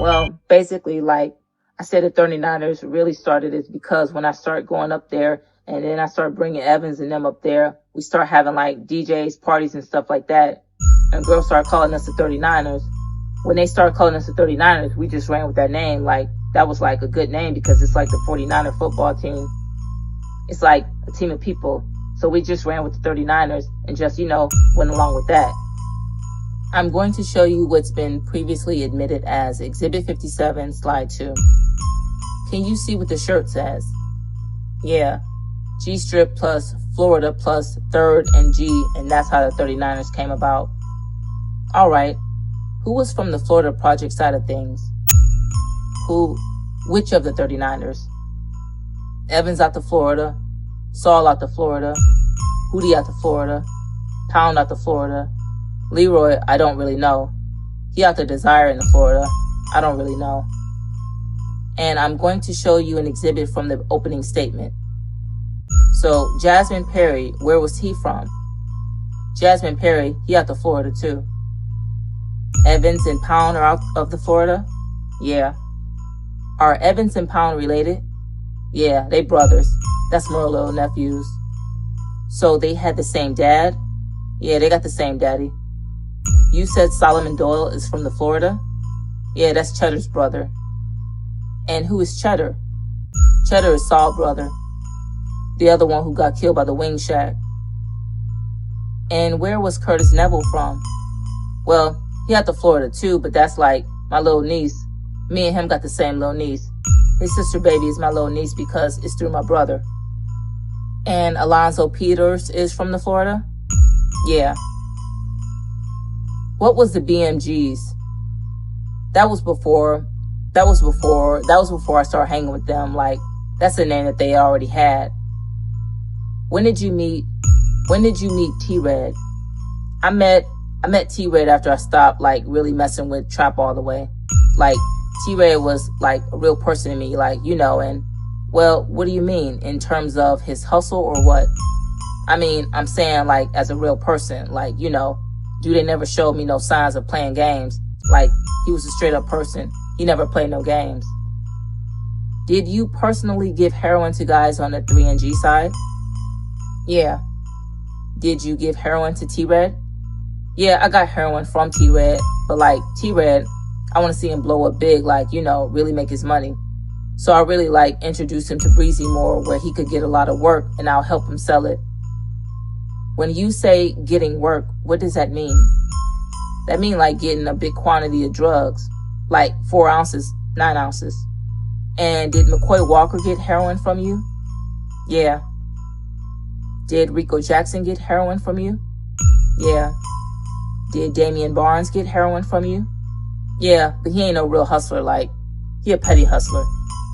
Well, basically, like I said, the 39ers really started is because when I started going up there and then I started bringing Evans and them up there, we start having like DJs, parties and stuff like that. And girls started calling us the 39ers. When they started calling us the 39ers, we just ran with that name. Like that was like a good name because it's like the 49er football team. It's like a team of people. So we just ran with the 39ers and just, went along with that. I'm going to show you what's been previously admitted as Exhibit 57, Slide 2. Can you see what the shirt says? Yeah, G-strip plus Florida plus 3rd and G, and that's how the 39ers came about. All right, who was from the Florida Project side of things? Which of the 39ers? Evans out to Florida, Saul out to Florida, Hootie out to Florida, Pound out to Florida, Leroy, I don't really know. He out to Desire in the Florida. I don't really know. And I'm going to show you an exhibit from the opening statement. So Jasmine Perry, where was he from? Jasmine Perry, he out to Florida too. Evans and Pound are out of the Florida? Yeah. Are Evans and Pound related? Yeah, they brothers. That's more little nephews. So they had the same dad? Yeah, they got the same daddy. You said Solomon Doyle is from the Florida? Yeah, that's Cheddar's brother. And who is Cheddar? Cheddar is Saul's brother. The other one who got killed by the wing shack. And where was Curtis Neville from? Well, he out to Florida too, but that's like my little niece. Me and him got the same little niece. His sister baby is my little niece because it's through my brother. And Alonzo Peters is from the Florida? Yeah. What was the BMGs? That was before I started hanging with them. Like, that's a name that they already had. When did you meet T-Red? I met T-Red after I stopped, like, really messing with trap all the way. Like, T-Red was, like, a real person to me, like, and, well, what do you mean? In terms of his hustle or what? I mean, I'm saying, like, as a real person, like, dude, they never showed me no signs of playing games. Like, he was a straight up person. He never played no games. Did you personally give heroin to guys on the 3NG side? Yeah. Did you give heroin to T-Red? Yeah, I got heroin from T-Red, but like T-Red, I want to see him blow up big, like, really make his money. So I really like introduced him to Breezy more where he could get a lot of work and I'll help him sell it. When you say getting work, what does that mean? That mean like getting a big quantity of drugs, like 4 ounces, 9 ounces. And did McCoy Walker get heroin from you? Yeah. Did Rico Jackson get heroin from you? Yeah. Did Damian Barnes get heroin from you? Yeah, but he ain't no real hustler, like, he a petty hustler.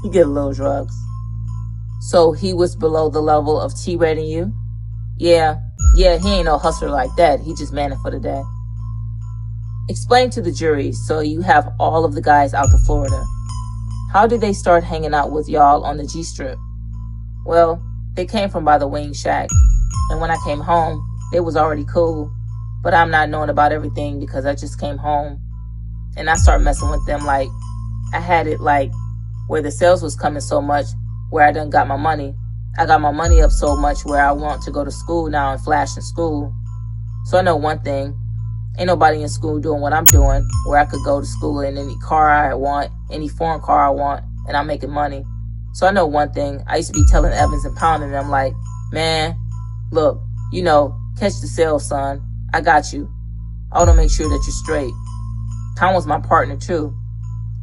He get a little drugs. So he was below the level of T-Red and you? Yeah, he ain't no hustler like that. He just manning for the day. Explain to the jury, so you have all of the guys out to Florida. How did they start hanging out with y'all on the G-strip? Well, they came from by the wing shack. And when I came home, they was already cool. But I'm not knowing about everything because I just came home. And I started messing with them like, I had it like where the sales was coming so much where I done got my money. I got my money up so much where I want to go to school now and flash in school. So I know one thing. Ain't nobody in school doing what I'm doing, where I could go to school in any car I want, any foreign car I want, and I'm making money. So I know one thing. I used to be telling Evans and Pound and them like, man, look, catch the sale, son. I got you. I want to make sure that you're straight. Tom was my partner too.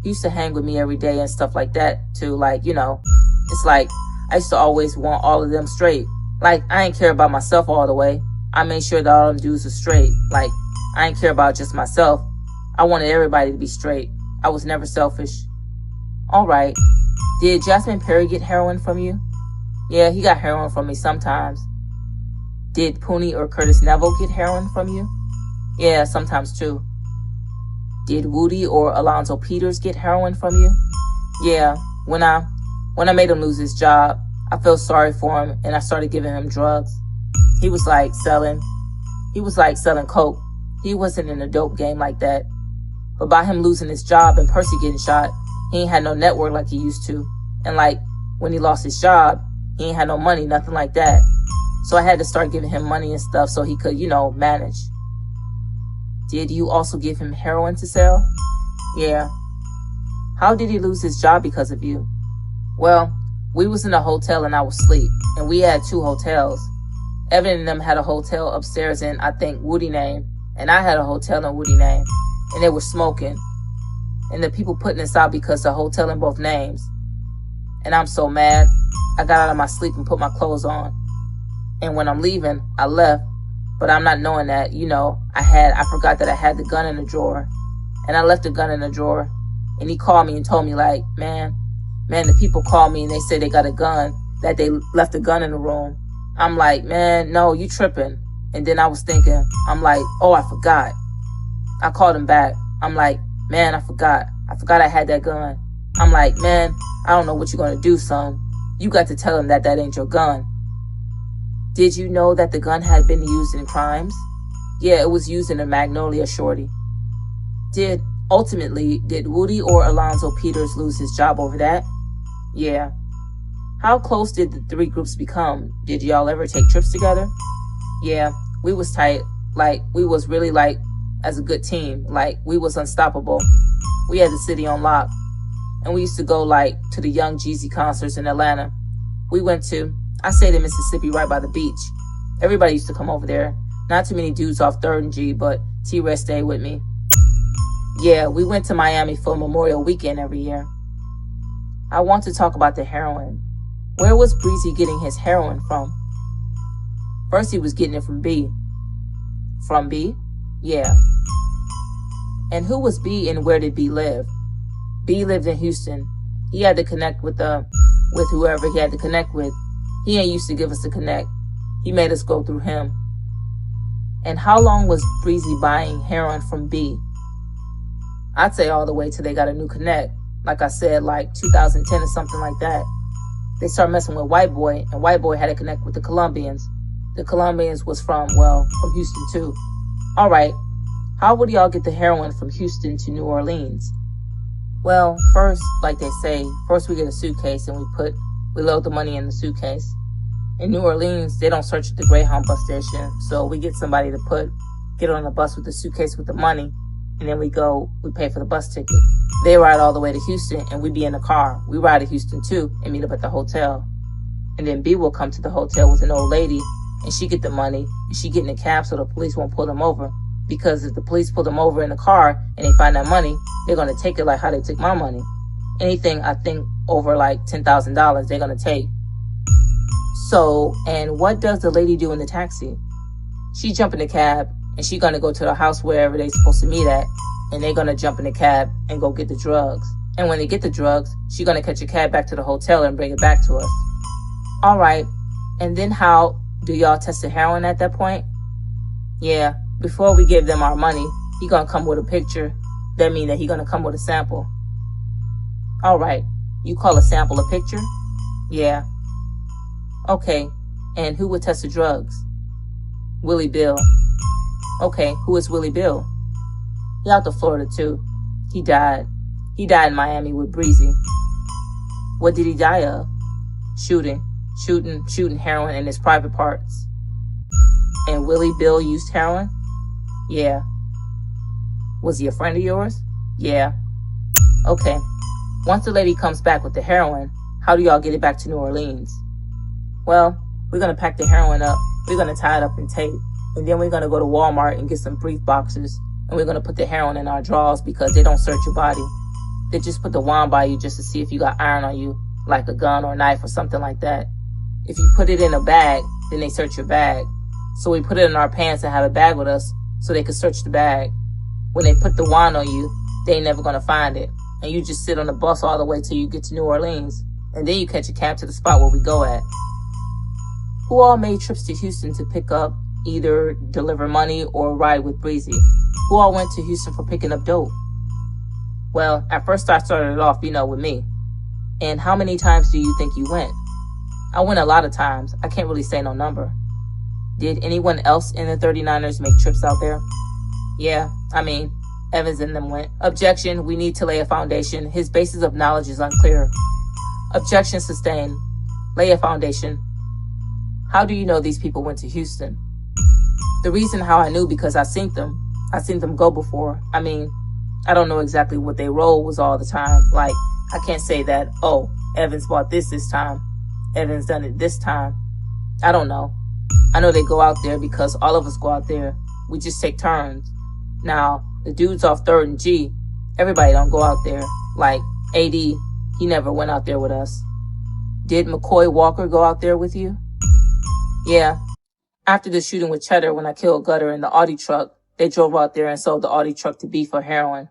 He used to hang with me every day and stuff like that too. Like, it's like I used to always want all of them straight. Like, I ain't care about myself all the way. I made sure that all them dudes are straight. Like, I ain't care about just myself. I wanted everybody to be straight. I was never selfish. All right. Did Jasmine Perry get heroin from you? Yeah, he got heroin from me sometimes. Did Pooney or Curtis Neville get heroin from you? Yeah, sometimes too. Did Woody or Alonzo Peters get heroin from you? Yeah, when I made him lose his job, I felt sorry for him and I started giving him drugs. He was like selling coke. He wasn't in a dope game like that. But by him losing his job and Percy getting shot, he ain't had no network like he used to. And like, when he lost his job, he ain't had no money, nothing like that. So I had to start giving him money and stuff so he could, manage. Did you also give him heroin to sell? Yeah. How did he lose his job because of you? Well, we was in a hotel and I was asleep, and we had 2 hotels. Evan and them had a hotel upstairs in, I think, Woody Name, and I had a hotel in Woody Name, and they were smoking. And the people putting us out because the hotel in both names. And I'm so mad, I got out of my sleep and put my clothes on. And when I'm leaving, I left, but I'm not knowing that, I forgot that I had the gun in the drawer. And I left the gun in the drawer. And he called me and told me, like, man, the people called me and they said they got a gun, that they left the gun in the room. I'm like, man, no, you tripping. And then I was thinking, I'm like, oh, I forgot. I called him back. I'm like, man, I forgot I had that gun. I'm like, man, I don't know what you're going to do, son. You got to tell him that ain't your gun. Did you know that the gun had been used in crimes? Yeah, it was used in a Magnolia shorty. Did Woody or Alonzo Peters lose his job over that? Yeah. How close did the 3 groups become? Did y'all ever take trips together? Yeah, we was tight. Like, we was really like, as a good team. Like, we was unstoppable. We had the city on lock. And we used to go, like, to the Young Jeezy concerts in Atlanta. We went to, I stayed in Mississippi right by the beach. Everybody used to come over there. Not too many dudes off 3rd and G, but T-Red stayed with me. Yeah, we went to Miami for Memorial Weekend every year. I want to talk about the heroin. Where was Breezy getting his heroin from? First, he was getting it from B. From B? Yeah. And who was B and where did B live? B lived in Houston. He had to connect with whoever he had to connect with. He ain't used to give us a connect. He made us go through him. And how long was Breezy buying heroin from B? I'd say all the way till they got a new connect. Like I said, like 2010 or something like that. They started messing with White Boy, and White Boy had to connect with the Colombians. The Colombians was from Houston too. All right, how would y'all get the heroin from Houston to New Orleans? Well, first, like they say, first we get a suitcase and we load the money in the suitcase. In New Orleans, they don't search at the Greyhound bus station, so we get somebody to get on the bus with the suitcase with the money, and then we pay for the bus ticket. They ride all the way to Houston, and we be in the car. We ride to Houston too, and meet up at the hotel. And then B will come to the hotel with an old lady, and she get the money, and she get in the cab so the police won't pull them over. Because if the police pull them over in the car and they find that money, they're going to take it like how they took my money. Anything, I think, over like $10,000, they're going to take. So, and what does the lady do in the taxi? She jump in the cab, and she going to go to the house wherever they supposed to meet at, and they're going to jump in the cab and go get the drugs. And when they get the drugs, she going to catch a cab back to the hotel and bring it back to us. All right, and then how do y'all test the heroin at that point? Yeah, before we give them our money, he going to come with a picture. That means that he going to come with a sample. All right, you call a sample a picture? Yeah. Okay, and who would test the drugs? Willie Bill. Okay, who is Willie Bill? He out to Florida too. He died. He died in Miami with Breezy. What did he die of? Shooting heroin in his private parts. And Willie Bill used heroin? Yeah. Was he a friend of yours? Yeah. Okay. Once the lady comes back with the heroin, how do y'all get it back to New Orleans? Well, we're going to pack the heroin up. We're going to tie it up in tape. And then we're going to go to Walmart and get some brief boxes. And we're going to put the heroin in our drawers because they don't search your body. They just put the wand by you just to see if you got iron on you, like a gun or a knife or something like that. If you put it in a bag, then they search your bag. So we put it in our pants and have a bag with us so they could search the bag. When they put the wand on you, they ain't never going to find it. And you just sit on the bus all the way till you get to New Orleans. And then you catch a cab to the spot where we go at. Who all made trips to Houston to pick up, either deliver money or ride with Breezy? Who all went to Houston for picking up dope? Well, at first I started it off, with me. And how many times do you think you went? I went a lot of times. I can't really say no number. Did anyone else in the 39ers make trips out there? Yeah, Evans and them went. Objection, we need to lay a foundation. His basis of knowledge is unclear. Objection sustained. Lay a foundation. How do you know these people went to Houston? The reason how I knew, because I seen them. I seen them go before. I mean, I don't know exactly what their role was all the time. Like, I can't say that, oh, Evans bought this time. Evans done it this time. I don't know. I know they go out there because all of us go out there. We just take turns. Now, the dudes off 3rd and G, everybody don't go out there. Like, AD, he never went out there with us. Did McCoy Walker go out there with you? Yeah. After the shooting with Cheddar, when I killed Gutter in the Audi truck, they drove out there and sold the Audi truck to B for heroin.